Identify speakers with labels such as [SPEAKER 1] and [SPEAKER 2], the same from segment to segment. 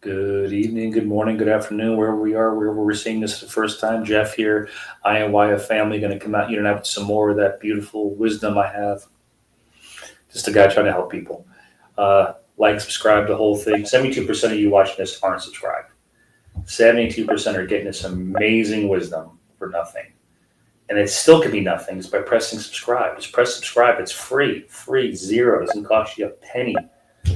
[SPEAKER 1] Good evening, good morning, good afternoon, wherever we are, wherever we're seeing this for the first time. Jeff here, INYF family, going to come out. You don't have some more of that beautiful wisdom I have. Just a guy trying to help people. Like, subscribe, the whole thing. 72% of you watching this aren't subscribed. 72% are getting this amazing wisdom for nothing. And it still could be nothing just by pressing subscribe. Just press subscribe. It's free, zero. It doesn't cost you a penny.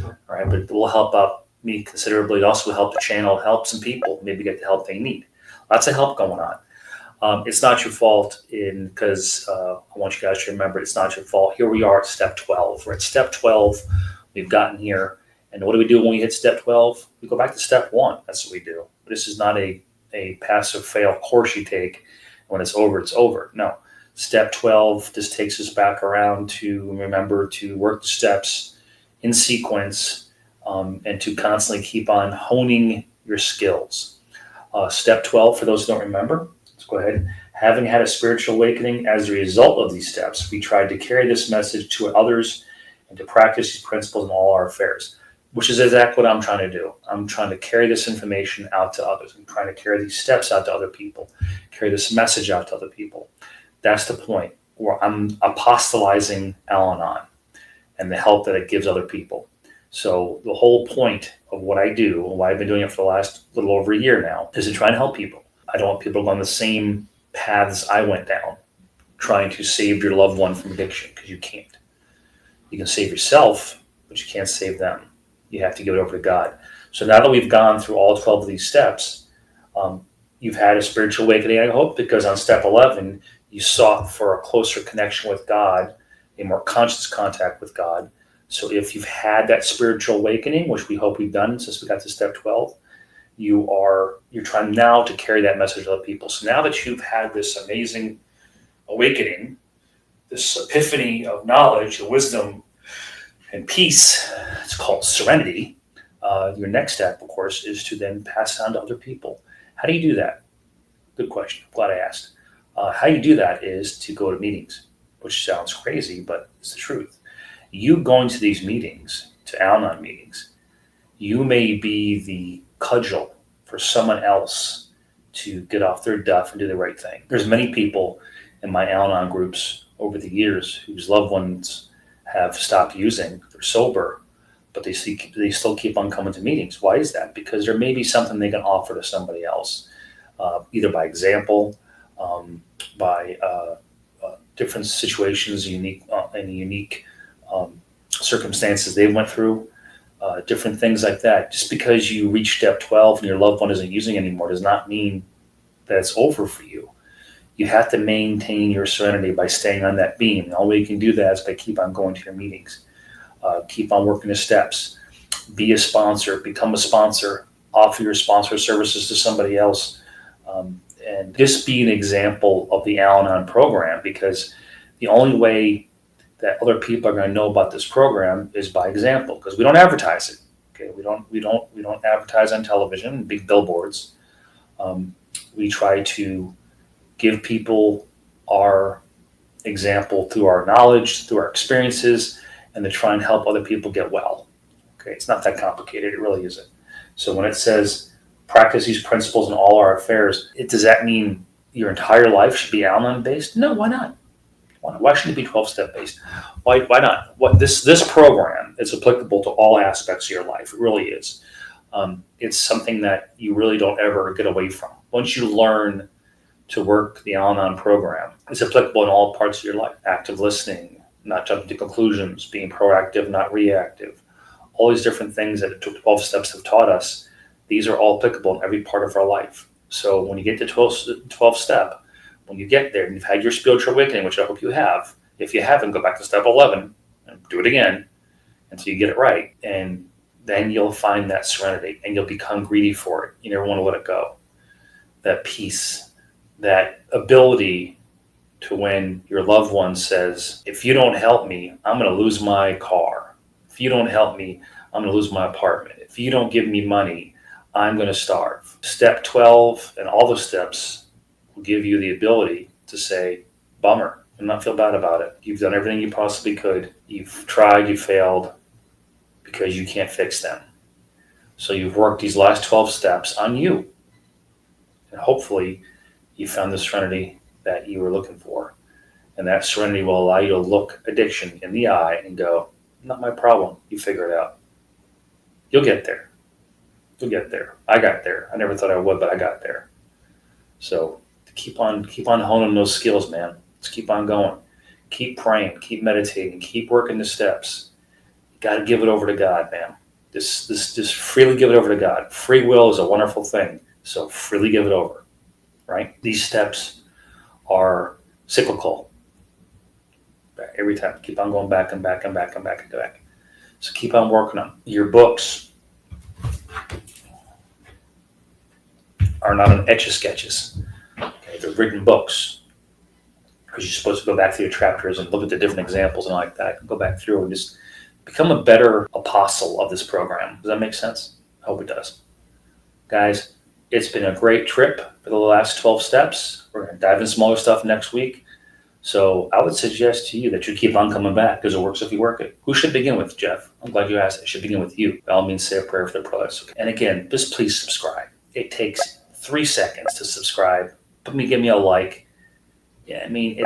[SPEAKER 1] All right, but it will help out me considerably. It also will help the channel, help some people maybe get the help they need. Lots of help going on. It's not your fault because I want you guys to remember it's not your fault. Here we are at step 12. We're at step 12. We've gotten here. And what do we do when we hit step 12? We go back to step 1. That's what we do. This is not a pass or fail course you take. When it's over, it's over. No. Step 12 just takes us back around to remember to work the steps in sequence and to constantly keep on honing your skills. Step 12, for those who don't remember, let's go ahead. Having had a spiritual awakening as a result of these steps, we tried to carry this message to others and to practice these principles in all our affairs, which is exactly what I'm trying to do. I'm trying to carry this information out to others. I'm trying to carry these steps out to other people, carry this message out to other people. That's the point where I'm apostolizing AL-ANON and the help that it gives other people. So the whole point of what I do, and why I've been doing it for the last little over a year now, is to try and help people. I don't want people to go on the same paths I went down, trying to save your loved one from addiction, because you can't. You can save yourself, but you can't save them. You have to give it over to God. So now that we've gone through all 12 of these steps, you've had a spiritual awakening, I hope, because on step 11, you sought for a closer connection with God, a more conscious contact with God. So if you've had that spiritual awakening, which we hope we've done since we got to step 12, you're trying now to carry that message to other people. So now that you've had this amazing awakening, this epiphany of knowledge, wisdom, and peace, it's called serenity. Your next step, of course, is to then pass it on to other people. How do you do that? Good question. I'm glad I asked. How you do that is to go to meetings, which sounds crazy, but it's the truth. You going to these meetings, to Al-Anon meetings, you may be the cudgel for someone else to get off their duff and do the right thing. There's many people in my Al-Anon groups over the years whose loved ones have stopped using. They're sober, but they still keep on coming to meetings. Why is that? Because there may be something they can offer to somebody else, either by example, by different situations, unique circumstances they went through, different things like that. Just because you reach step 12 and your loved one isn't using anymore does not mean that it's over for you. You have to maintain your serenity by staying on that beam. The only way you can do that is by keep on going to your meetings, keep on working the steps, be a sponsor, become a sponsor, offer your sponsor services to somebody else, and just be an example of the Al-Anon program, because the only way that other people are going to know about this program is by example, because we don't advertise it. Okay, we don't advertise on television, big billboards. We try to give people our example through our knowledge, through our experiences, and to try and help other people get well. Okay, it's not that complicated. It really isn't. So when it says practice these principles in all our affairs, does that mean your entire life should be Al-Anon based? No, why not? Why shouldn't it be 12-step based? Why not? This program is applicable to all aspects of your life. It really is. It's something that you really don't ever get away from. Once you learn to work the Al-Anon program, it's applicable in all parts of your life. Active listening, not jumping to conclusions, being proactive, not reactive. All these different things that 12 steps have taught us, these are all applicable in every part of our life. So when you get to 12 step, when you get there and you've had your spiritual awakening, which I hope you have, if you haven't, go back to step 11 and do it again until you get it right. And then you'll find that serenity and you'll become greedy for it. You never want to let it go. That peace, that ability to, when your loved one says, if you don't help me, I'm going to lose my car. If you don't help me, I'm going to lose my apartment. If you don't give me money, I'm going to starve. Step 12 and all the steps will give you the ability to say, bummer, and not feel bad about it. You've done everything you possibly could. You've tried, you failed, because you can't fix them. So you've worked these last 12 steps on you. And hopefully you found the serenity that you were looking for. And that serenity will allow you to look addiction in the eye and go, not my problem. You figure it out. You'll get there. You'll get there. I got there. I never thought I would, but I got there. So keep on honing those skills, man. Let's keep on going. Keep praying, keep meditating, keep working the steps. You got to give it over to God, man. Just freely give it over to God. Free will is a wonderful thing. So freely give it over, right? These steps are cyclical. Every time, keep on going back and back and back and back and back. So keep on working on your books. Are not on etch-a-sketches. Okay, they're written books. Because you're supposed to go back through your chapters and look at the different examples and like that. Go back through and just become a better apostle of this program. Does that make sense? I hope it does. Guys, it's been a great trip for the last 12 steps. We're going to dive into some other stuff next week. So I would suggest to you that you keep on coming back because it works if you work it. Who should begin with, Jeff? I'm glad you asked. It should begin with you. By all means, say a prayer for the brothers. And again, just please subscribe. It takes 3 seconds to subscribe. Give me a like. Yeah, I mean,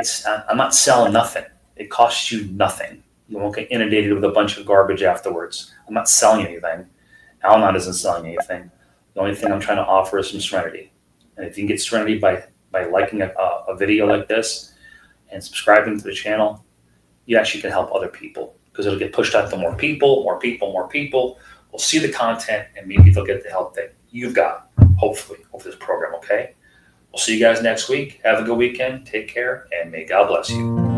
[SPEAKER 1] I'm not selling nothing. It costs you nothing. You won't get inundated with a bunch of garbage afterwards. I'm not selling anything. Al-Anon isn't selling anything. The only thing I'm trying to offer is some serenity. And if you can get serenity by liking a video like this and subscribing to the channel, you actually can help other people because it'll get pushed out to more people will see the content and maybe they'll get the help that you've got, hopefully, over this program, okay? We'll see you guys next week. Have a good weekend. Take care, and may God bless you.